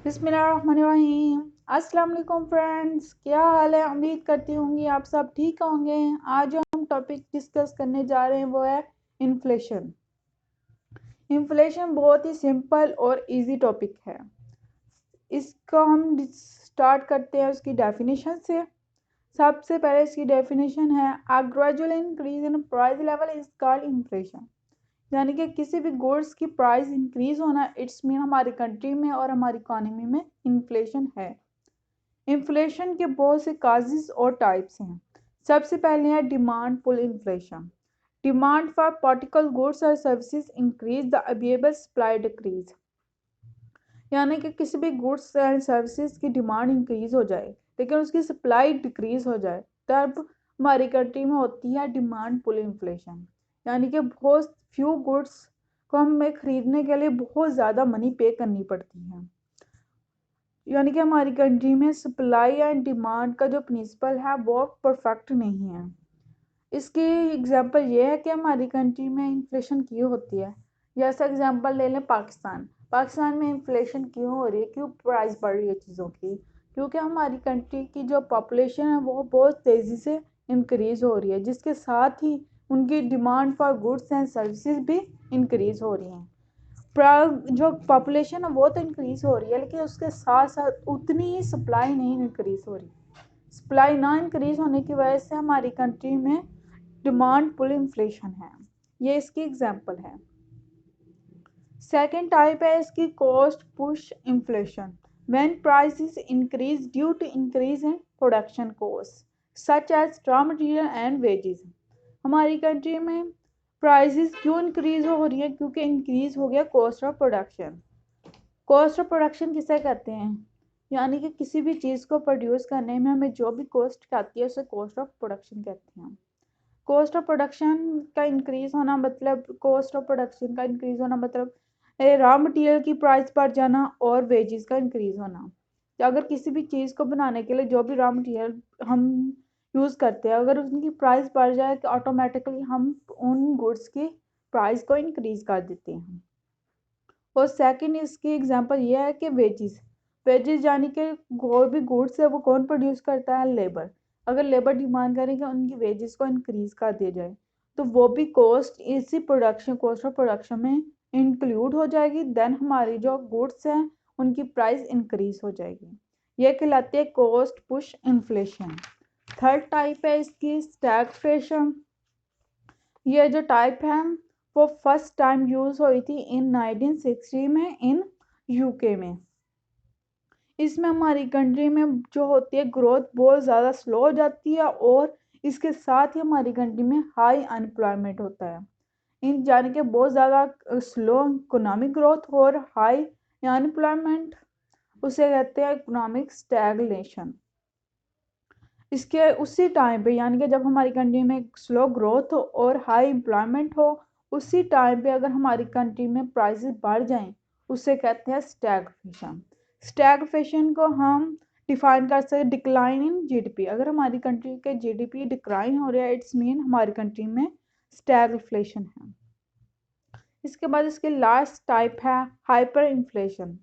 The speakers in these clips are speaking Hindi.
बिस्मिल्लाहिर्रहमानिर्रहीम। अस्सलाम वालेकुम फ्रेंड्स, क्या हाल है? उम्मीद करती होंगी आप सब ठीक होंगे। आज जो हम टॉपिक डिस्कस करने जा रहे हैं वो है इन्फ्लेशन। इन्फ्लेशन बहुत ही सिंपल और इजी टॉपिक है। इसको हम स्टार्ट करते हैं उसकी डेफिनेशन से। सबसे पहले इसकी डेफिनेशन है a gradual increase in price level is called inflation. यानी कि किसी भी गुड्स की प्राइस इंक्रीज होना, इट्स मीन हमारी कंट्री में और हमारी इकोनॉमी में इन्फ्लेशन है। इन्फ्लेशन के बहुत से काजेस और टाइप्स हैं। सबसे पहले है demand pull inflation. Demand for particular goods और services increase, the available supply decrease. यानी कि किसी भी गुड्स एंड सर्विसेज की डिमांड इंक्रीज हो जाए लेकिन उसकी सप्लाई डिक्रीज हो जाए, तब हमारी कंट्री में होती है डिमांड पुल इन्फ्लेशन। यानी कि बहुत फ्यू गुड्स को हमें खरीदने के लिए बहुत ज़्यादा मनी पे करनी पड़ती है। यानी कि हमारी कंट्री में सप्लाई एंड डिमांड का जो प्रिंसिपल है वो परफेक्ट नहीं है। इसकी एग्जांपल ये है कि हमारी कंट्री में इन्फ्लेशन क्यों होती है। जैसे एग्जांपल ले लें पाकिस्तान में इन्फ्लेशन क्यों हो रही है, क्यों प्राइस बढ़ रही है चीज़ों की? क्योंकि हमारी कंट्री की जो पॉपुलेशन है वो बहुत तेज़ी से इंक्रीज़ हो रही है, जिसके साथ ही उनकी demand for goods and services भी इंक्रीज़ हो रही हैं। जो पॉपुलेशन है वो तो इंक्रीज़ हो रही है लेकिन उसके साथ साथ उतनी ही सप्लाई नहीं इंक्रीज़ हो रही। सप्लाई ना इंक्रीज़ होने की वजह से हमारी कंट्री में डिमांड पुल इन्फ्लेशन है। ये इसकी एग्जांपल है। सेकेंड टाइप है इसकी cost push inflation. When prices increase due to increase in production cost such as raw material and wages. हमारी कंट्री में प्राइसेस क्यों इंक्रीज हो रही है? क्योंकि इंक्रीज हो गया cost of production. Cost of production किसे कहते हैं? यानी कि किसी भी चीज़ को प्रोड्यूस करने में हमें जो भी कॉस्ट आती है उसे कॉस्ट ऑफ प्रोडक्शन कहते हैं। कॉस्ट ऑफ प्रोडक्शन का इंक्रीज होना मतलब रॉ मटेरियल की प्राइस बढ़ जाना और वेजेस का इंक्रीज होना। तो अगर किसी भी चीज़ को बनाने के लिए जो भी रॉ मटेरियल हम यूज़ करते हैं, अगर उनकी प्राइस बढ़ जाए तो ऑटोमेटिकली हम उन गुड्स की प्राइस को इंक्रीज कर देते हैं। और सेकंड इसकी एग्जांपल ये है कि वेजेस यानी कि कोई भी गुड्स है वो कौन प्रोड्यूस करता है? लेबर। अगर लेबर डिमांड करें कि उनकी वेजेस को इंक्रीज कर दिया जाए तो वो भी कॉस्ट इसी कॉस्ट ऑफ प्रोडक्शन में इंक्लूड हो जाएगी। देन हमारी जो गुड्स हैं उनकी प्राइस इंक्रीज हो जाएगी। ये कहलाती है cost push inflation. Third type है इसकी स्टैगफ्लेशन। ये जो टाइप है वो फर्स्ट टाइम यूज़ हुई थी इन 1960 में इन यूके में। इसमें हमारी कंट्री में जो होती है ग्रोथ बहुत ज़्यादा स्लो हो जाती है और इसके साथ ही हमारी कंट्री में हाई अनएम्प्लॉयमेंट होता है। इन यानी कि बहुत ज़्यादा स्लो इकोनॉमिक ग्रोथ और हाई अनएम्प्लॉयमेंट, उसे कहते हैं इकोनॉमिक स्टैगनेशन। इसके उसी टाइम पे यानी कि जब हमारी कंट्री में स्लो ग्रोथ हो और हाई एम्प्लॉयमेंट हो, उसी टाइम पे अगर हमारी कंट्री में प्राइसेस बढ़ जाएं, उसे कहते हैं स्टैगफ्लेशन। स्टैगफ्लेशन को हम डिफाइन कर सकते हैं डिक्लाइन इन जीडीपी। अगर हमारी कंट्री के जीडीपी डिक्लाइन हो रहा है, इट्स मीन हमारी कंट्री में स्टैगफ्लेशन है। इसके बाद इसके लास्ट टाइप है हाइपर इन्फ्लेशन।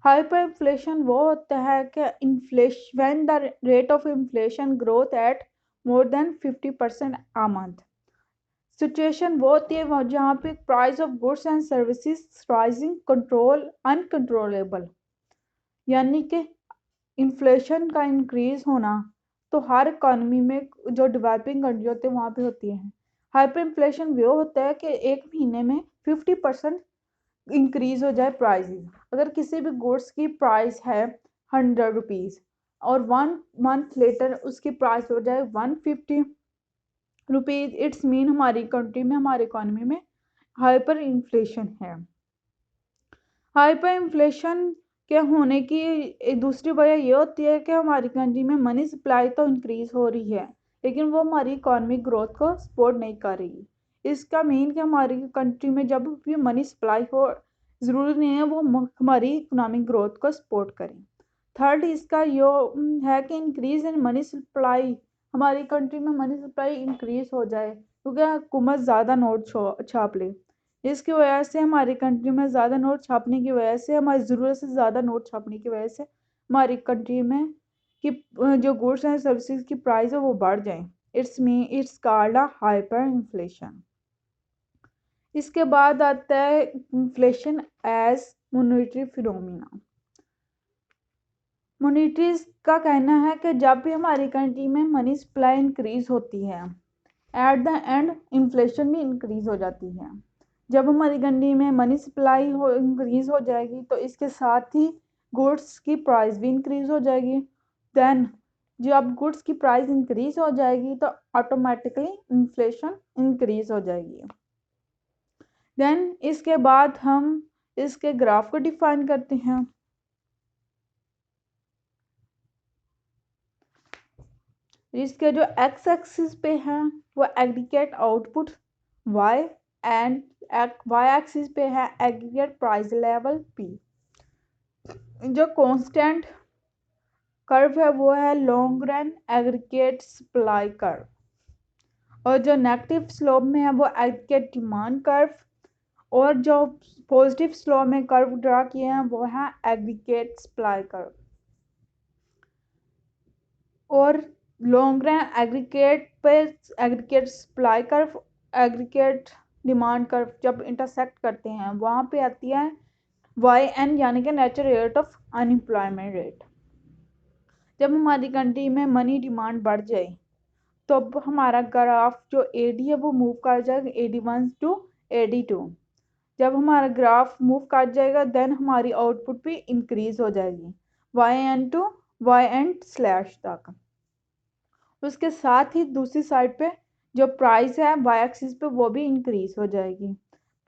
हाइपर इन्फ्लेशन वो होता है कि inflation when the rate of inflation growth at more than 50% a month. Situation वो होती है जहाँ पे price of goods and services rising control uncontrollable. यानी कि इन्फ्लेशन का इंक्रीज होना तो हर इकॉनमी में जो डेवलपिंग कंट्री होते हैं वहाँ पे होती है। हाइपर इन्फ्लेशन वो होता है कि एक महीने में 50% इंक्रीज हो जाए प्राइसेस। अगर किसी भी गुड्स की प्राइस है 100 रुपीज़ और 1 मंथ लेटर उसकी प्राइस हो जाए 150 रुपीज़, इट्स मीन हमारी कंट्री में हमारी इकोनॉमी में हाइपर इन्फ्लेशन है। हाइपर इन्फ्लेशन के होने की एक दूसरी वजह ये होती है कि हमारी कंट्री में मनी सप्लाई तो इंक्रीज हो रही है लेकिन वो हमारी इकोनॉमिक ग्रोथ को सपोर्ट नहीं कर रही। इसका मीन कि हमारी कंट्री में जब भी मनी सप्लाई हो, ज़रूरी नहीं है वो हमारी इकोनॉमिक ग्रोथ को सपोर्ट करें। थर्ड इसका यो है कि इंक्रीज इन मनी सप्लाई। हमारी कंट्री में मनी सप्लाई इंक्रीज हो जाए क्योंकि हुकूमत ज़्यादा नोट छाप ले। इसकी वजह से हमारी कंट्री में ज़्यादा नोट छापने की वजह से, हमारी ज़रूरत से ज़्यादा नोट छापने की वजह से हमारी कंट्री में कि जो गुड्स एंड सर्विसेज की प्राइस है वो बढ़ जाए। It's called a hyper inflation. इसके बाद आता है इन्फ्लेशन एज मॉनेटरी फिनोमिना। मॉनेटरीज का कहना है कि जब भी हमारी कंट्री में मनी सप्लाई इंक्रीज होती है, एट द एंड इन्फ्लेशन भी इंक्रीज हो जाती है। जब हमारी कंट्री में मनी सप्लाई हो इंक्रीज हो जाएगी तो इसके साथ ही गुड्स की प्राइस भी इंक्रीज हो जाएगी। देन जब गुड्स की प्राइस इंक्रीज हो जाएगी तो ऑटोमेटिकली इन्फ्लेशन इंक्रीज हो जाएगी। देन इसके बाद हम इसके ग्राफ को डिफाइन करते हैं। इसके जो एक्स एक्सिस पे है वो aggregate output, Y and Y axis पे है एग्रीगेट प्राइस लेवल पी। जो कांस्टेंट कर्व है वो है long run aggregate supply curve, और जो नेगेटिव स्लोप में है वो एग्रीगेट डिमांड कर्व, और जो पॉजिटिव स्लोप में कर्व ड्रा किए हैं वो है एग्रीगेट सप्लाई कर्व। और लॉन्ग रन एग्रीगेट पे aggregate supply curve aggregate demand curve जब इंटरसेक्ट करते हैं वहाँ पे आती है वाई एन, यानी कि natural rate of unemployment rate. जब हमारी कंट्री में मनी डिमांड बढ़ जाए तो अब हमारा ग्राफ जो ए डी है वो मूव कर जाएगा AD1 टू AD2। जब हमारा ग्राफ मूव कर जाएगा देन हमारी आउटपुट भी इंक्रीज हो जाएगी YN टू YN स्लैश तक। उसके साथ ही दूसरी साइड पे जो प्राइस है वाई एक्सिस पे वो भी इंक्रीज हो जाएगी।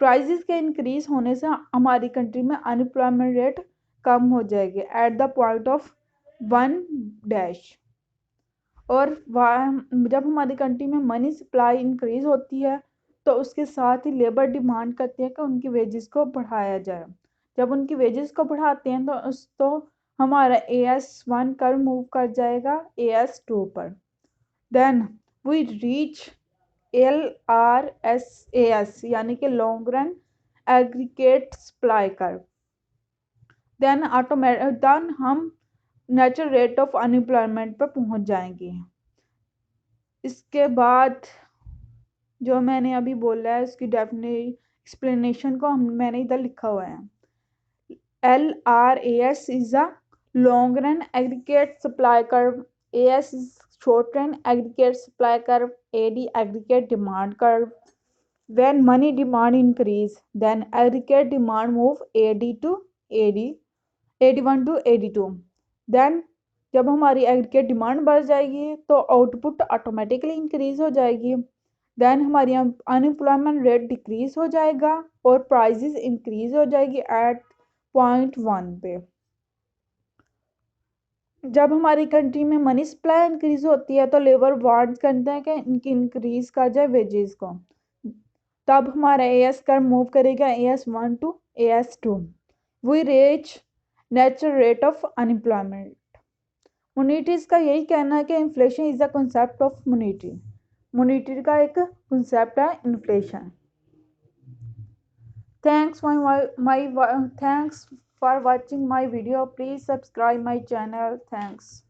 प्राइसेस के इंक्रीज होने से हमारी कंट्री में अनएम्प्लॉयमेंट रेट कम हो जाएगी एट द पॉइंट ऑफ 1 और जब हमारी कंट्री में मनी सप्लाई इंक्रीज होती है तो उसके साथ ही लेबर डिमांड करती है कि उनकी वेजेस को बढ़ाया जाए। जब उनकी वेजेस को बढ़ाते हैं तो हमारा AS1 कर मूव कर जाएगा AS2 पर। देन वी रीच LRSAS, यानी कि long run aggregate supply curve. Then हम नेचुरल रेट ऑफ अनएम्प्लॉयमेंट पर पहुंच जाएंगे। इसके बाद जो मैंने अभी बोला है उसकी डेफिनेट एक्सप्लेनेशन को मैंने इधर लिखा हुआ है। LRAS is a long run aggregate supply curve, AS is short run aggregate supply curve, AD aggregate demand curve. When money demand increase, then aggregate demand move AD to AD, AD1 to AD2। Then जब हमारी एग्रीगेट डिमांड बढ़ जाएगी तो आउटपुट ऑटोमेटिकली इंक्रीज हो जाएगी। देन हमारी अनएम्प्लॉयमेंट रेट डिक्रीज हो जाएगा और प्राइसेस इंक्रीज हो जाएगी एट पॉइंट 1 पे। जब हमारी कंट्री में मनी सप्लाई इंक्रीज होती है तो लेबर वांट्स करते हैं कि इनकी इंक्रीज कर जाए वेजेस को। तब हमारा AS कर मूव करेगा AS1 to AS2। We reach natural rate of unemployment. Monetarists का यही कहना है कि inflation is a concept of monetary. Monetary का एक कॉन्सेप्ट है inflation. Thanks for watching my video. Please subscribe my channel. Thanks.